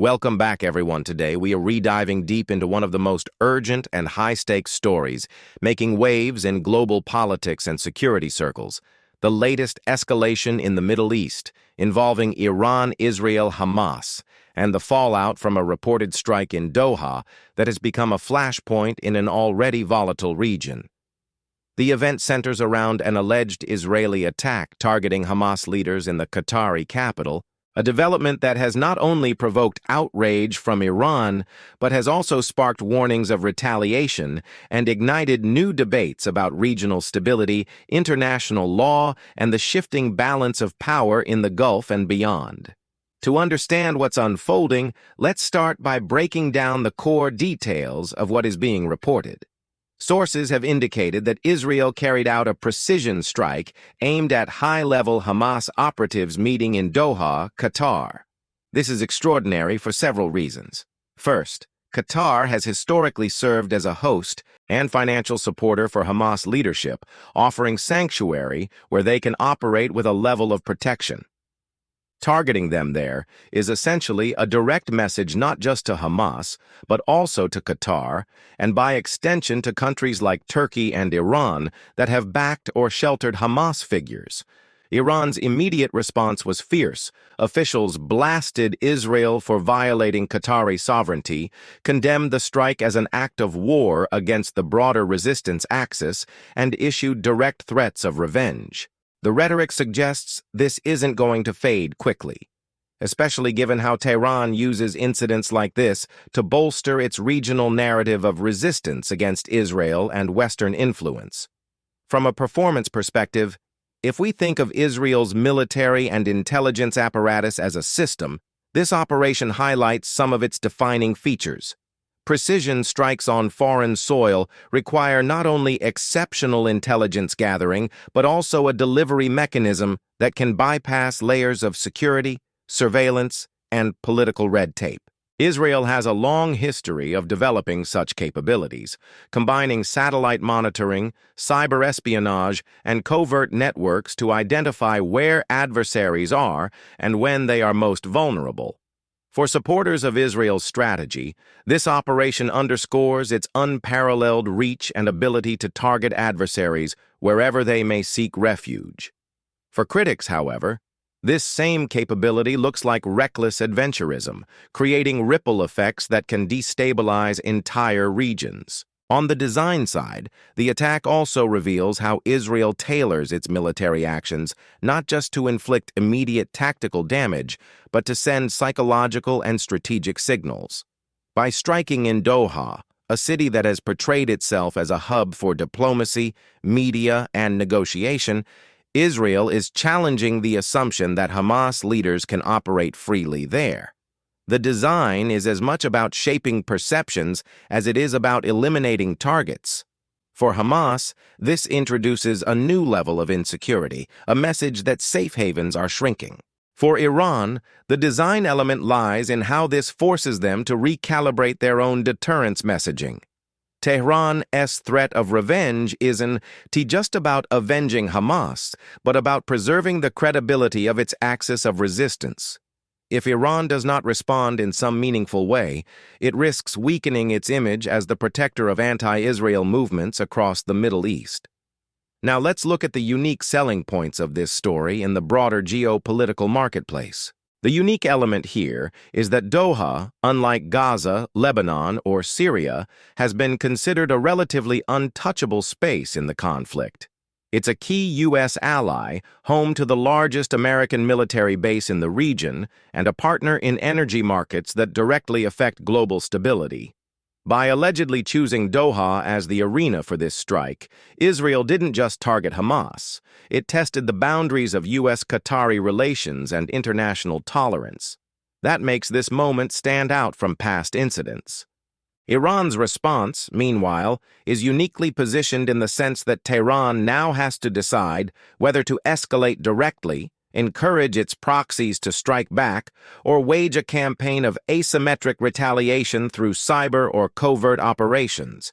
Welcome back, everyone. Today, we are rediving deep into one of the most urgent and high-stakes stories, making waves in global politics and security circles. The latest escalation in the Middle East, involving Iran, Israel, Hamas, and the fallout from a reported strike in Doha that has become a flashpoint in an already volatile region. The event centers around an alleged Israeli attack targeting Hamas leaders in the Qatari capital, a development that has not only provoked outrage from Iran, but has also sparked warnings of retaliation and ignited new debates about regional stability, international law, and the shifting balance of power in the Gulf and beyond. To understand what's unfolding, let's start by breaking down the core details of what is being reported. Sources have indicated that Israel carried out a precision strike aimed at high-level Hamas operatives meeting in Doha, Qatar. This is extraordinary for several reasons. First, Qatar has historically served as a host and financial supporter for Hamas leadership, offering sanctuary where they can operate with a level of protection. Targeting them there is essentially a direct message not just to Hamas, but also to Qatar, and by extension to countries like Turkey and Iran that have backed or sheltered Hamas figures. Iran's immediate response was fierce. Officials blasted Israel for violating Qatari sovereignty, condemned the strike as an act of war against the broader resistance axis, and issued direct threats of revenge. The rhetoric suggests this isn't going to fade quickly, especially given how Tehran uses incidents like this to bolster its regional narrative of resistance against Israel and Western influence. From a performance perspective, if we think of Israel's military and intelligence apparatus as a system, this operation highlights some of its defining features. Precision strikes on foreign soil require not only exceptional intelligence gathering, but also a delivery mechanism that can bypass layers of security, surveillance, and political red tape. Israel has a long history of developing such capabilities, combining satellite monitoring, cyber espionage, and covert networks to identify where adversaries are and when they are most vulnerable. For supporters of Israel's strategy, this operation underscores its unparalleled reach and ability to target adversaries wherever they may seek refuge. For critics, however, this same capability looks like reckless adventurism, creating ripple effects that can destabilize entire regions. On the design side, the attack also reveals how Israel tailors its military actions not just to inflict immediate tactical damage, but to send psychological and strategic signals. By striking in Doha, a city that has portrayed itself as a hub for diplomacy, media, and negotiation, Israel is challenging the assumption that Hamas leaders can operate freely there. The design is as much about shaping perceptions as it is about eliminating targets. For Hamas, this introduces a new level of insecurity, a message that safe havens are shrinking. For Iran, the design element lies in how this forces them to recalibrate their own deterrence messaging. Tehran's threat of revenge isn't just about avenging Hamas, but about preserving the credibility of its axis of resistance. If Iran does not respond in some meaningful way, it risks weakening its image as the protector of anti-Israel movements across the Middle East. Now let's look at the unique selling points of this story in the broader geopolitical marketplace. The unique element here is that Doha, unlike Gaza, Lebanon, or Syria, has been considered a relatively untouchable space in the conflict. It's a key U.S. ally, home to the largest American military base in the region, and a partner in energy markets that directly affect global stability. By allegedly choosing Doha as the arena for this strike, Israel didn't just target Hamas, it tested the boundaries of U.S.-Qatari relations and international tolerance. That makes this moment stand out from past incidents. Iran's response, meanwhile, is uniquely positioned in the sense that Tehran now has to decide whether to escalate directly, encourage its proxies to strike back, or wage a campaign of asymmetric retaliation through cyber or covert operations.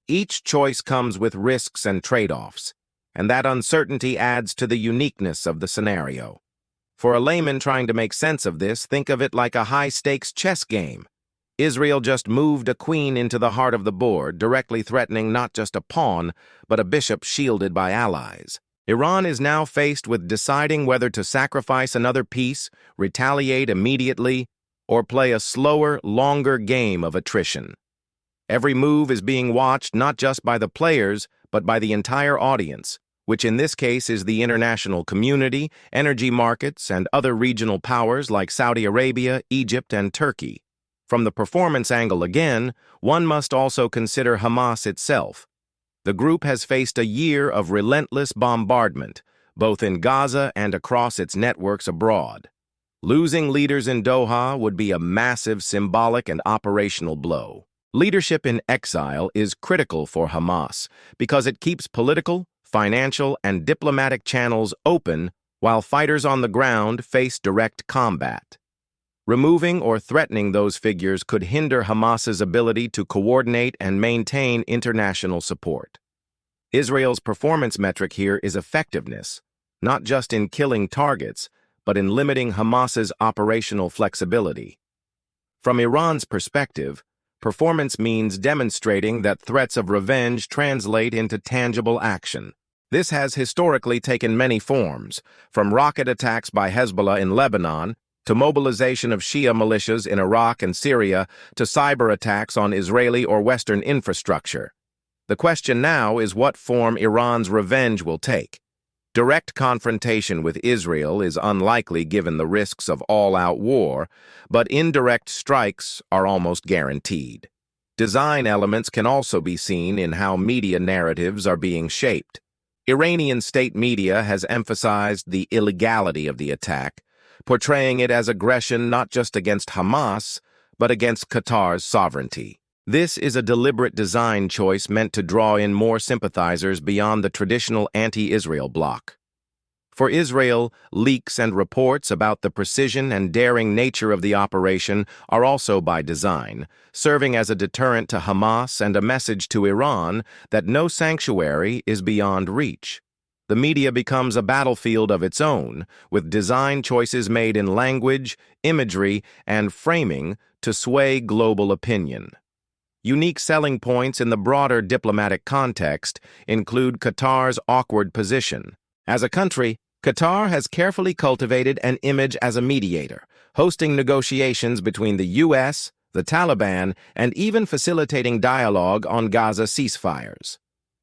Each choice comes with risks and trade-offs, and that uncertainty adds to the uniqueness of the scenario. For a layman trying to make sense of this, think of it like a high-stakes chess game. Israel just moved a queen into the heart of the board, directly threatening not just a pawn, but a bishop shielded by allies. Iran is now faced with deciding whether to sacrifice another piece, retaliate immediately, or play a slower, longer game of attrition. Every move is being watched not just by the players, but by the entire audience, which in this case is the international community, energy markets, and other regional powers like Saudi Arabia, Egypt, and Turkey. From the performance angle again, one must also consider Hamas itself. The group has faced a year of relentless bombardment, both in Gaza and across its networks abroad. Losing leaders in Doha would be a massive symbolic and operational blow. Leadership in exile is critical for Hamas because it keeps political, financial, and diplomatic channels open while fighters on the ground face direct combat. Removing or threatening those figures could hinder Hamas's ability to coordinate and maintain international support. Israel's performance metric here is effectiveness, not just in killing targets, but in limiting Hamas's operational flexibility. From Iran's perspective, performance means demonstrating that threats of revenge translate into tangible action. This has historically taken many forms, from rocket attacks by Hezbollah in Lebanon to mobilization of Shia militias in Iraq and Syria to cyber attacks on Israeli or Western infrastructure. The question now is what form Iran's revenge will take. Direct confrontation with Israel is unlikely given the risks of all-out war, but indirect strikes are almost guaranteed. Design elements can also be seen in how media narratives are being shaped. Iranian state media has emphasized the illegality of the attack, portraying it as aggression not just against Hamas, but against Qatar's sovereignty. This is a deliberate design choice meant to draw in more sympathizers beyond the traditional anti-Israel bloc. For Israel, leaks and reports about the precision and daring nature of the operation are also by design, serving as a deterrent to Hamas and a message to Iran that no sanctuary is beyond reach. The media becomes a battlefield of its own, with design choices made in language, imagery, and framing to sway global opinion. Unique selling points in the broader diplomatic context include Qatar's awkward position. As a country, Qatar has carefully cultivated an image as a mediator, hosting negotiations between the U.S., the Taliban, and even facilitating dialogue on Gaza ceasefires.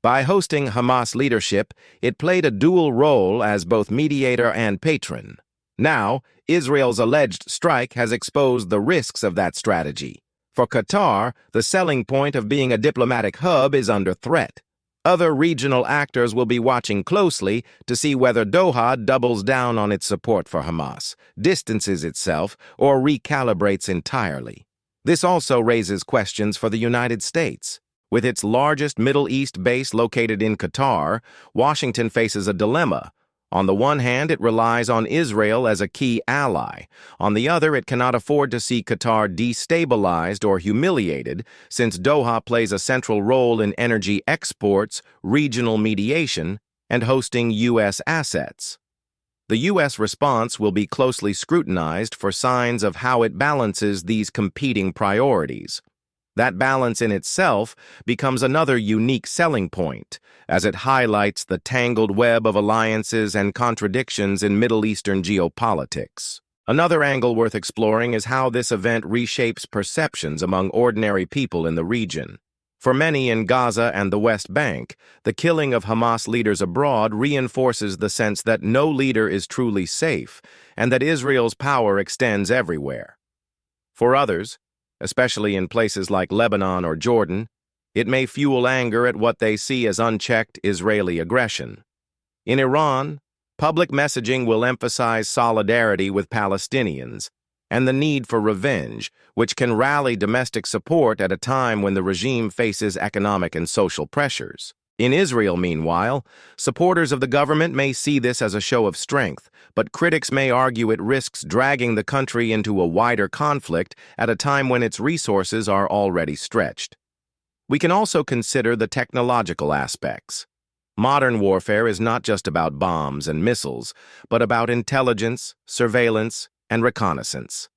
By hosting Hamas leadership, it played a dual role as both mediator and patron. Now, Israel's alleged strike has exposed the risks of that strategy. For Qatar, the selling point of being a diplomatic hub is under threat. Other regional actors will be watching closely to see whether Doha doubles down on its support for Hamas, distances itself, or recalibrates entirely. This also raises questions for the United States. With its largest Middle East base located in Qatar, Washington faces a dilemma. On the one hand, it relies on Israel as a key ally. On the other, it cannot afford to see Qatar destabilized or humiliated, since Doha plays a central role in energy exports, regional mediation, and hosting U.S. assets. The U.S. response will be closely scrutinized for signs of how it balances these competing priorities. That balance in itself becomes another unique selling point, as it highlights the tangled web of alliances and contradictions in Middle Eastern geopolitics. Another angle worth exploring is how this event reshapes perceptions among ordinary people in the region. For many in Gaza and the West Bank, the killing of Hamas leaders abroad reinforces the sense that no leader is truly safe and that Israel's power extends everywhere. For others, especially in places like Lebanon or Jordan, it may fuel anger at what they see as unchecked Israeli aggression. In Iran, public messaging will emphasize solidarity with Palestinians and the need for revenge, which can rally domestic support at a time when the regime faces economic and social pressures. In Israel, meanwhile, supporters of the government may see this as a show of strength, but critics may argue it risks dragging the country into a wider conflict at a time when its resources are already stretched. We can also consider the technological aspects. Modern warfare is not just about bombs and missiles, but about intelligence, surveillance, and reconnaissance.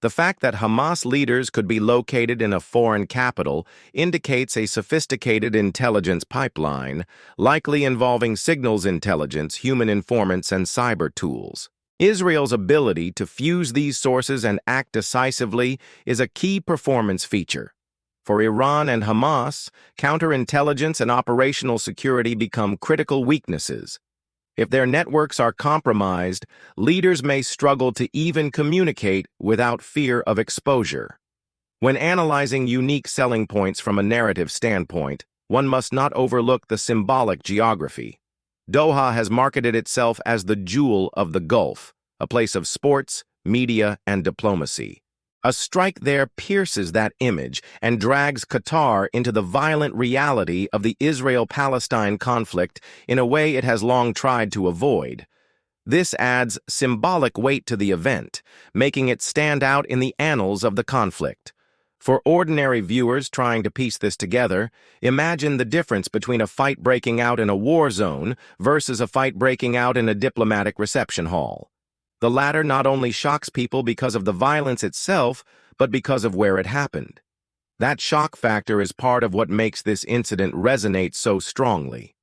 The fact that Hamas leaders could be located in a foreign capital indicates a sophisticated intelligence pipeline, likely involving signals intelligence, human informants, and cyber tools. Israel's ability to fuse these sources and act decisively is a key performance feature. For Iran and Hamas, counterintelligence and operational security become critical weaknesses. If their networks are compromised, leaders may struggle to even communicate without fear of exposure. When analyzing unique selling points from a narrative standpoint, one must not overlook the symbolic geography. Doha has marketed itself as the jewel of the Gulf, a place of sports, media, and diplomacy. A strike there pierces that image and drags Qatar into the violent reality of the Israel-Palestine conflict in a way it has long tried to avoid. This adds symbolic weight to the event, making it stand out in the annals of the conflict. For ordinary viewers trying to piece this together, imagine the difference between a fight breaking out in a war zone versus a fight breaking out in a diplomatic reception hall. The latter not only shocks people because of the violence itself, but because of where it happened. That shock factor is part of what makes this incident resonate so strongly.